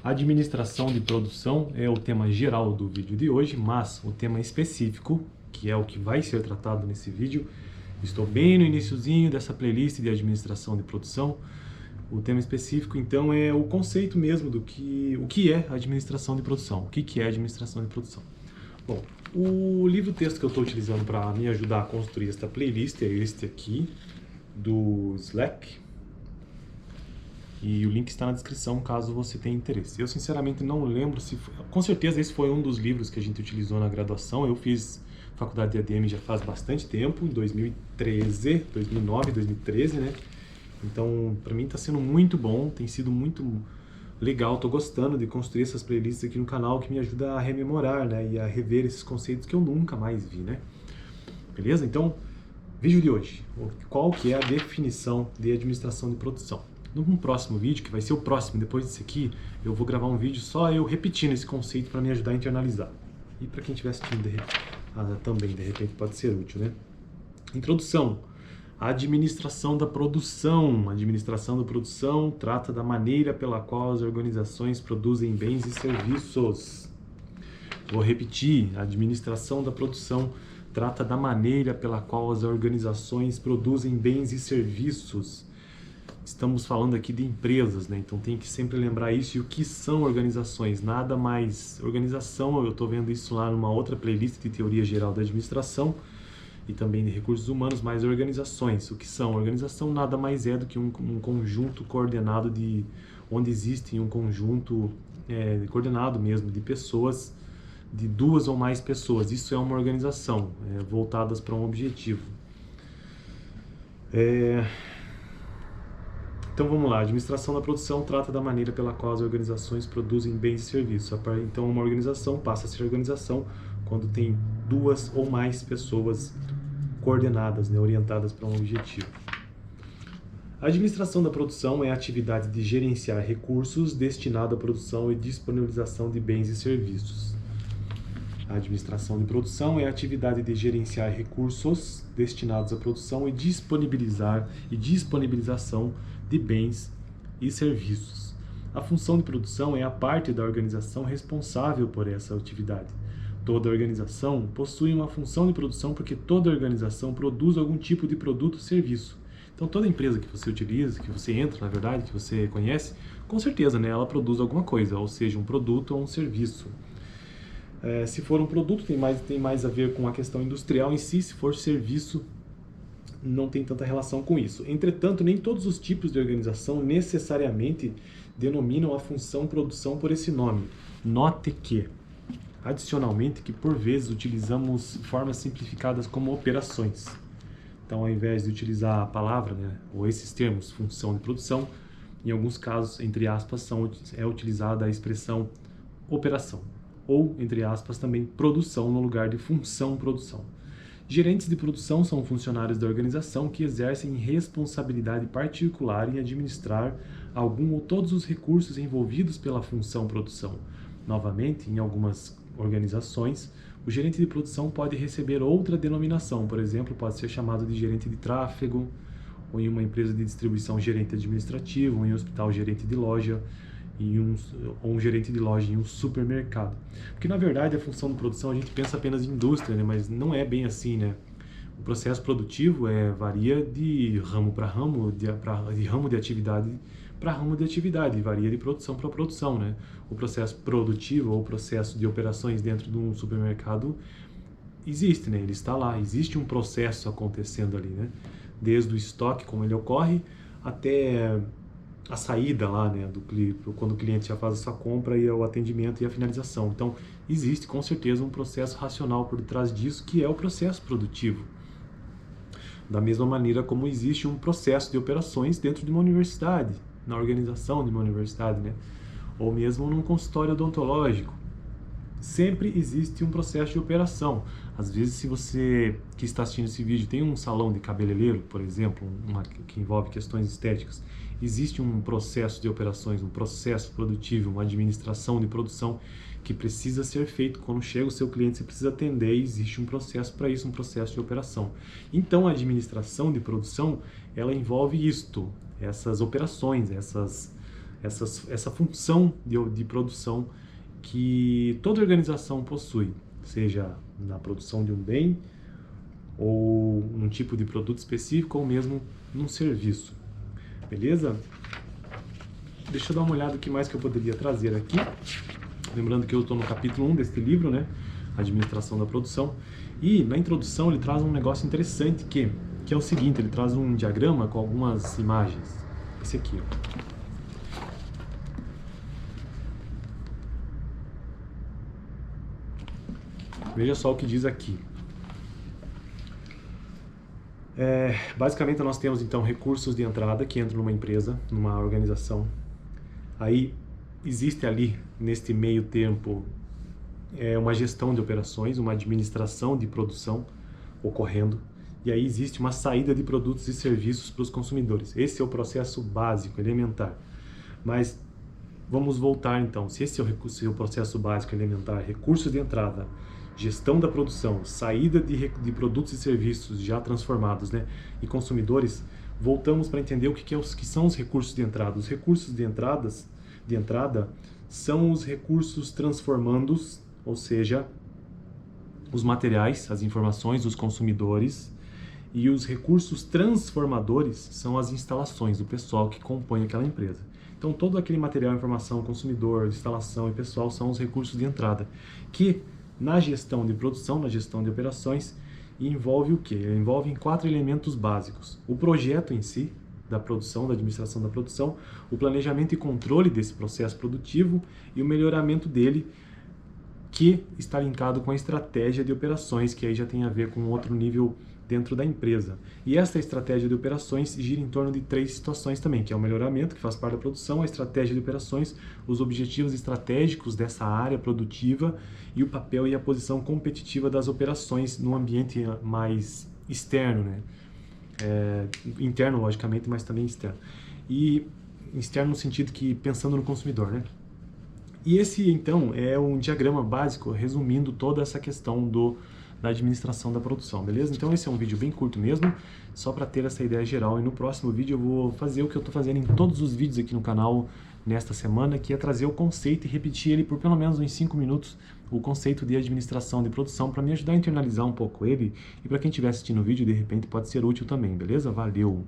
Administração de produção é o tema geral do vídeo de hoje, mas o tema específico, que é o que vai ser tratado nesse vídeo, estou bem no iniciozinho dessa playlist de administração de produção. O tema específico, então, é o conceito mesmo do o que é administração de produção. O que é administração de produção? Bom, o livro-texto que eu estou utilizando para me ajudar a construir esta playlist é este aqui, do Slack. E o link está na descrição, caso você tenha interesse. Eu, sinceramente, não lembro se... Com certeza, esse foi um dos livros que a gente utilizou na graduação. Eu fiz faculdade de ADM já faz bastante tempo, em 2013, 2009, 2013, né? Então, para mim está sendo muito bom, tem sido muito legal. Estou gostando de construir essas playlists aqui no canal que me ajuda a rememorar, né? E a rever esses conceitos que eu nunca mais vi, né? Beleza? Então, vídeo de hoje. Qual que é a definição de administração de produção? Num próximo vídeo, que vai ser o próximo, depois desse aqui, eu vou gravar um vídeo só eu repetindo esse conceito para me ajudar a internalizar. E para quem estiver assistindo também, de repente, pode ser útil, né? Introdução. Administração da produção. A administração da produção trata da maneira pela qual as organizações produzem bens e serviços. Vou repetir. A administração da produção trata da maneira pela qual as organizações produzem bens e serviços. Estamos falando aqui de empresas, né? Então tem que sempre lembrar isso. E o que são organizações? Nada mais... Organização, eu estou vendo isso lá numa outra playlist de teoria geral da administração e também de recursos humanos, mas organizações. O que são? Organização nada mais é do que um conjunto coordenado onde existe um conjunto coordenado mesmo de pessoas, de duas ou mais pessoas. Isso é uma organização, voltadas para um objetivo. Então vamos lá, a administração da produção trata da maneira pela qual as organizações produzem bens e serviços. Então uma organização passa a ser organização quando tem duas ou mais pessoas coordenadas, né, orientadas para um objetivo. A administração da produção é a atividade de gerenciar recursos destinados à produção e disponibilização de bens e serviços. A administração de produção é a atividade de gerenciar recursos destinados à produção e disponibilização de bens e serviços. A função de produção é a parte da organização responsável por essa atividade. Toda organização possui uma função de produção porque toda organização produz algum tipo de produto ou serviço. Então toda empresa que você utiliza, que você entra, na verdade, que você conhece, com certeza, né, ela produz alguma coisa, ou seja, um produto ou um serviço. Se for um produto, tem mais a ver com a questão industrial em si. Se for serviço, não tem tanta relação com isso. Entretanto, nem todos os tipos de organização necessariamente denominam a função produção por esse nome. Note que, adicionalmente, que por vezes utilizamos formas simplificadas como operações. Então, ao invés de utilizar a palavra, né, ou esses termos, função de produção, em alguns casos, entre aspas, é utilizada a expressão operação. Ou, entre aspas, também produção no lugar de função produção. Gerentes de produção são funcionários da organização que exercem responsabilidade particular em administrar algum ou todos os recursos envolvidos pela função produção. Novamente, em algumas organizações, o gerente de produção pode receber outra denominação, por exemplo, pode ser chamado de gerente de tráfego, ou em uma empresa de distribuição, gerente administrativo, ou em um hospital, gerente de loja, ou um gerente de loja em um supermercado. Porque, na verdade, a função de produção, a gente pensa apenas em indústria, né? Mas não é bem assim, né? O processo produtivo varia de ramo para ramo, de ramo de atividade para ramo de atividade, varia de produção para produção, né? O processo produtivo ou processo de operações dentro de um supermercado existe, né? Ele está lá, existe um processo acontecendo ali, né? Desde o estoque, como ele ocorre, até a saída lá, né, quando o cliente já faz a sua compra e o atendimento e a finalização. Então, existe com certeza um processo racional por detrás disso, que é o processo produtivo. Da mesma maneira como existe um processo de operações dentro de uma universidade, na organização de uma universidade, né, ou mesmo num consultório odontológico. Sempre existe um processo de operação. Às vezes, se você que está assistindo esse vídeo tem um salão de cabeleireiro, por exemplo, que envolve questões estéticas, existe um processo de operações, um processo produtivo, uma administração de produção que precisa ser feito. Quando chega o seu cliente, você precisa atender e existe um processo para isso, um processo de operação. Então, a administração de produção, ela envolve isto, essas operações, essa função de produção que toda organização possui, seja na produção de um bem, ou um tipo de produto específico, ou mesmo num serviço. Beleza? Deixa eu dar uma olhada o que mais que eu poderia trazer aqui. Lembrando que eu estou no capítulo 1 deste livro, né? Administração da produção. E na introdução ele traz um negócio interessante que é o seguinte, ele traz um diagrama com algumas imagens. Esse aqui, ó. Veja só o que diz aqui. Basicamente nós temos então recursos de entrada que entram numa empresa, numa organização. Aí existe ali, neste meio tempo, uma gestão de operações, uma administração de produção ocorrendo. E aí existe uma saída de produtos e serviços para os consumidores. Esse é o processo básico, elementar. Mas vamos voltar então. Se esse é o processo básico, elementar, recursos de entrada, gestão da produção, saída de produtos e serviços já transformados, né, e consumidores, voltamos para entender o que são os recursos de entrada. Os recursos de entrada são os recursos transformandos, ou seja, os materiais, as informações dos consumidores, e os recursos transformadores são as instalações, o pessoal que compõe aquela empresa. Então todo aquele material, informação, consumidor, instalação e pessoal são os recursos de entrada, que na gestão de produção, na gestão de operações, envolve o quê? Envolve 4 elementos básicos. O projeto em si, da produção, da administração da produção, o planejamento e controle desse processo produtivo e o melhoramento dele, que está linkado com a estratégia de operações, que aí já tem a ver com outro nível dentro da empresa. E essa estratégia de operações gira em torno de 3 situações também, que é o melhoramento, que faz parte da produção, a estratégia de operações, os objetivos estratégicos dessa área produtiva e o papel e a posição competitiva das operações no ambiente mais externo, né? Interno, logicamente, mas também externo. E externo no sentido que pensando no consumidor, né? E esse, então, é um diagrama básico resumindo toda essa questão da administração da produção, beleza? Então esse é um vídeo bem curto mesmo, só para ter essa ideia geral. E no próximo vídeo eu vou fazer o que eu estou fazendo em todos os vídeos aqui no canal nesta semana, que é trazer o conceito e repetir ele por pelo menos uns 5 minutos, o conceito de administração de produção, para me ajudar a internalizar um pouco ele. E para quem estiver assistindo o vídeo, de repente pode ser útil também, beleza? Valeu!